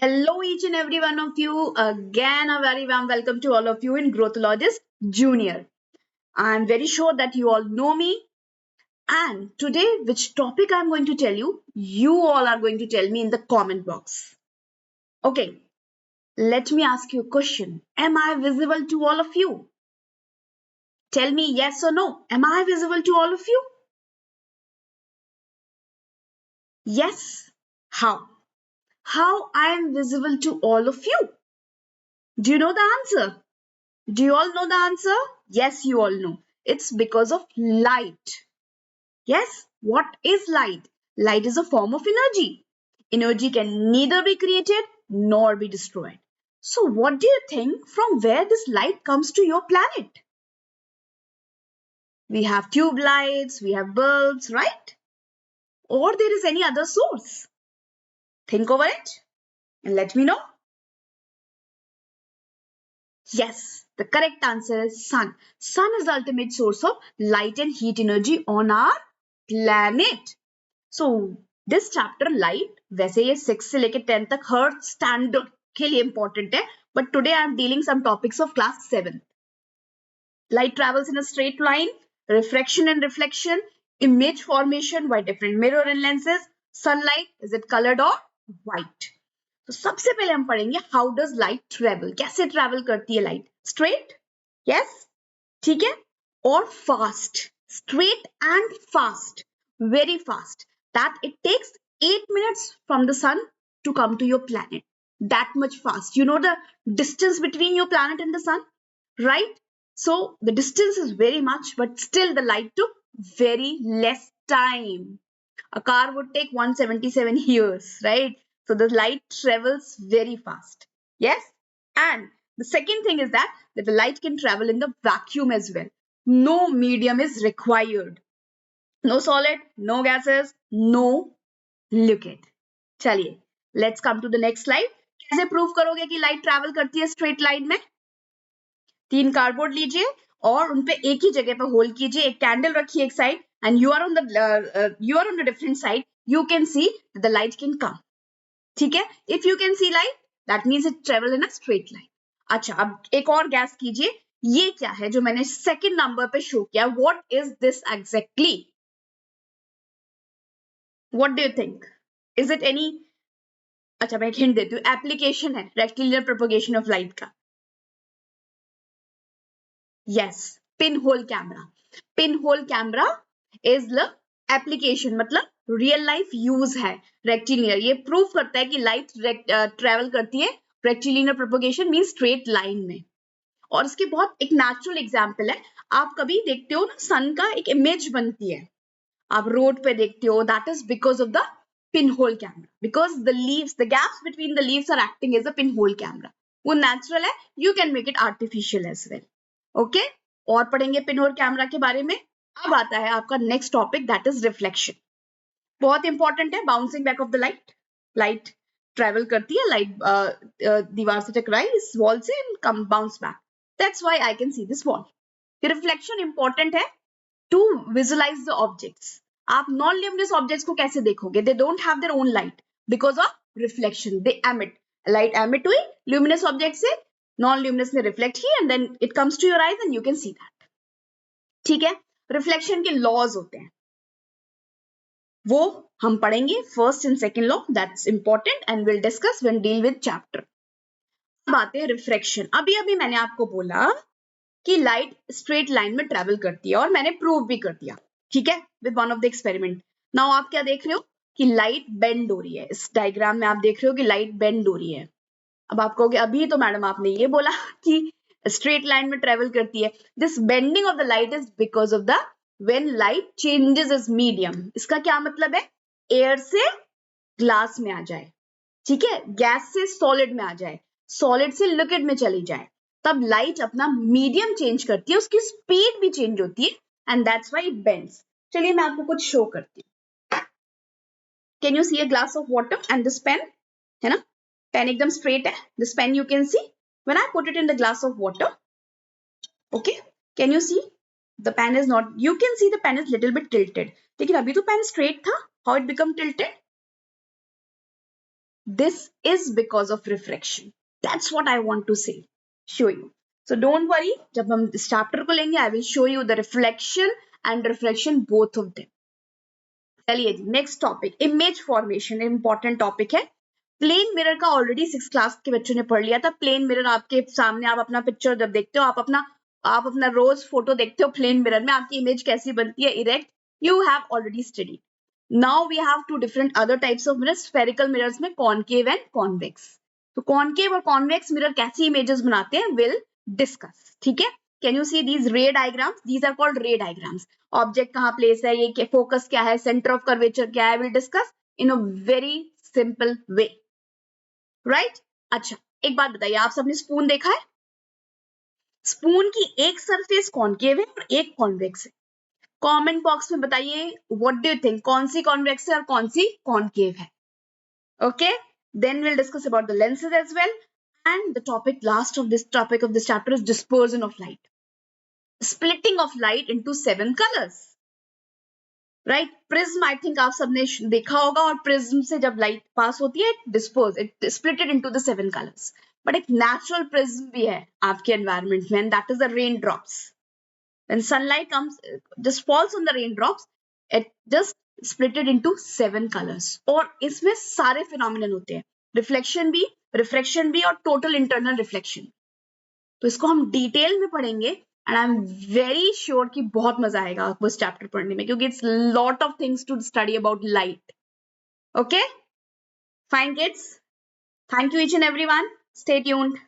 Hello, each and every one of you. Again, a very warm welcome to all of you in Growthologist Junior. I'm very sure that you all know me. And today, which topic I'm going to tell you, you all are going to tell me in the comment box. Okay, let me ask you a question. Am I visible to all of you? Tell me yes or no. Am I visible to all of you? Yes. How? How I am visible to all of you? Do you know the answer? Do you all know the answer? Yes, you all know. It's because of light. Yes, what is light? Light is a form of energy. Energy can neither be created nor be destroyed. So, what do you think from where this light comes to your planet? We have tube lights, we have bulbs, right? Or there is any other source? Think over it and let me know. Yes, the correct answer is sun. Sun is the ultimate source of light and heat energy on our planet. So this chapter light वैसे ये 6 से लेके 10 तक हर standard के लिए important है, but today I am dealing some topics of class 7. Light travels in a straight line, refraction and reflection, image formation by different mirror and lenses, sunlight, is it colored or white? तो सबसे पहले हम पढ़ेंगे how does light travel, कैसे travel करती है light? Straight, yes, ठीक है, और fast, straight and fast, very fast, that it takes 8 minutes from the sun to come to your planet. That much fast. You know the distance between your planet and the sun, right? So the distance is very much, but still the light took very less time. A car would take 177 years, right? So the light travels very fast. Yes? And the second thing is that the light can travel in the vacuum as well. No medium is required. No solid, no gases, no liquid. चलिए, let's come to the next slide. कैसे prove करोगे कि light travel करती है straight line में? 3 cardboard लीजिए और उन पे एक ही जगह पे होल्ड कीजिए, एक कैंडल रखिए एक side and you are on the different side. You can see that the light can come. ठीक है, if you can see light that means it travel in a straight line. अच्छा, अब एक और गैस कीजिए, ये क्या है जो मैंने सेकंड नंबर पे शो किया? What is this exactly? What do you think? Is it any? अच्छा, मैं एक हिंट देती हूँ, एप्लीकेशन है रेक्टिलिनियर प्रोपगेशन ऑफ लाइट का. Yes, pin hole camera. Pin hole camera is the application, मतलब रियल लाइफ यूज है रेक्टिलिनियर. ये प्रूव करता है कि लाइट ट्रेवल करती है rectilinear propagation mean straight line में. और इसकी बहुत एक नेचुरल एग्जाम्पल है, आप कभी देखते हो ना सन का एक इमेज बनती है, आप रोड पे देखते हो, that is because of the pin hole camera, because the leaves, the gaps between the leaves are acting as a pin hole camera. वो नेचुरल है, you can make it artificial as well. Okay, और पढ़ेंगे pin hole camera के बारे में. अब आता है आपका next topic, that is reflection. बहुत इंपॉर्टेंट है. Bouncing back of the light. Light travel करती है, लाइट दीवार से टकराई इस वॉल से and come bounce back. That's why I can see this wall. Reflection important है टू विजुअलाइज द ऑब्जेक्ट्स. आप नॉन ल्यूमिनस ऑब्जेक्ट्स को कैसे देखोगे? They don't have their own light because of reflection. They emit, light emit हुई luminous object से, non luminous ने reflect की and then it comes to your eyes and you can see that. ठीक है, reflection के laws होते हैं, वो हम पढ़ेंगे first and second law, that's important and will discuss when deal with chapter. अब आते हैं रिफ्रैक्शन. अभी अभी मैंने आपको बोला कि लाइट स्ट्रेट लाइन में ट्रेवल करती है और मैंने प्रूव भी कर दिया, ठीक है, with one of the experiment. Now आप क्या देख रहे हो कि लाइट बेंड हो रही है. इस डायग्राम में आप देख रहे हो कि लाइट बेंड हो रही है. अब आप कहोगे अभी तो मैडम आपने ये बोला कि स्ट्रेट लाइन में ट्रेवल करती है. This bending of the light is because of the when light changes is medium. इसका क्या मतलब है? एयर से ग्लास में आ जाए, ठीक है, गैस से सॉलिड में आ जाए, सॉलिड से लिक्विड में चली जाए, तब लाइट अपना मीडियम चेंज करती है, उसकी स्पीड भी चेंज होती है and that's why it bends. चलिए मैं आपको कुछ शो करती हूँ. Can you see a glass of water and this pen, है ना, पेन एकदम स्ट्रेट है. This pen you can see when I put it in the glass of water. Okay, can you see the pen is not, you can see the pen is little bit tilted. लेकिन अभी तो pen straight था, how it become tilted? This is because of refraction. That's what I want to say, show you. So don't worry, जब हम इस chapter को लेंगे I will show you the reflection and refraction both of them. चलिए जी, next topic image formation, important topic है. Plane mirror का already 6th class के बच्चों ने पढ़ लिया था. प्लेन मिरर आपके सामने, आप अपना पिक्चर जब देखते हो, आप अपना रोज फोटो देखते हो प्लेन मिरर में, आपकी इमेज कैसी बनती है, erect. You have already studied. Now we have two different other types of mirrors. Spherical mirrors में कॉनकेव एंड कॉन्वेक्स. तो कॉनकेव और कॉन्वेक्स मिरर कैसी इमेजेस बनाते हैं, विल डिस्कस. ठीक है. Can you see these ray diagrams? These are called ray diagrams. Object कहाँ place है, ये फोकस क्या है, सेंटर ऑफ कर्वेचर क्या है, will discuss in a very simple way. Right. अच्छा, एक बात बताइए, आप सबने स्पून देखा है? स्पून की एक सरफेस कॉनकेव है और एक कॉन्वेक्स है. कमेंट बॉक्स में बताइए व्हाट डू यू थिंक, कौन सी कॉन्वेक्स है और कौन सी कॉनकेव है. Okay, then will discuss about the lenses as well. And the topic, last of this topic of this chapter is dispersion of light, splitting of light into 7 colors. Right. Prism I think आप सबने देखा होगा, और prism से जब light pass होती है dispose, it splitted into the 7 colours. But एक नेचुरल प्रिज्म भी है आपके एनवायरनमेंट में, and that is the rain drops. When sunlight comes, just falls on the rain drops, it just splitted into 7 colours. और इसमें सारे फिनोमिनन होते हैं, रिफ्लेक्शन भी, रिफ्रैक्शन भी, और टोटल इंटरनल रिफ्लेक्शन. तो इसको हम डिटेल में पढ़ेंगे, and I am very sure कि बहुत मजा आएगा आपको इस चैप्टर पढ़ने में, क्योंकि it's lot of things to study about light. Okay, fine kids, thank you each and everyone, stay tuned.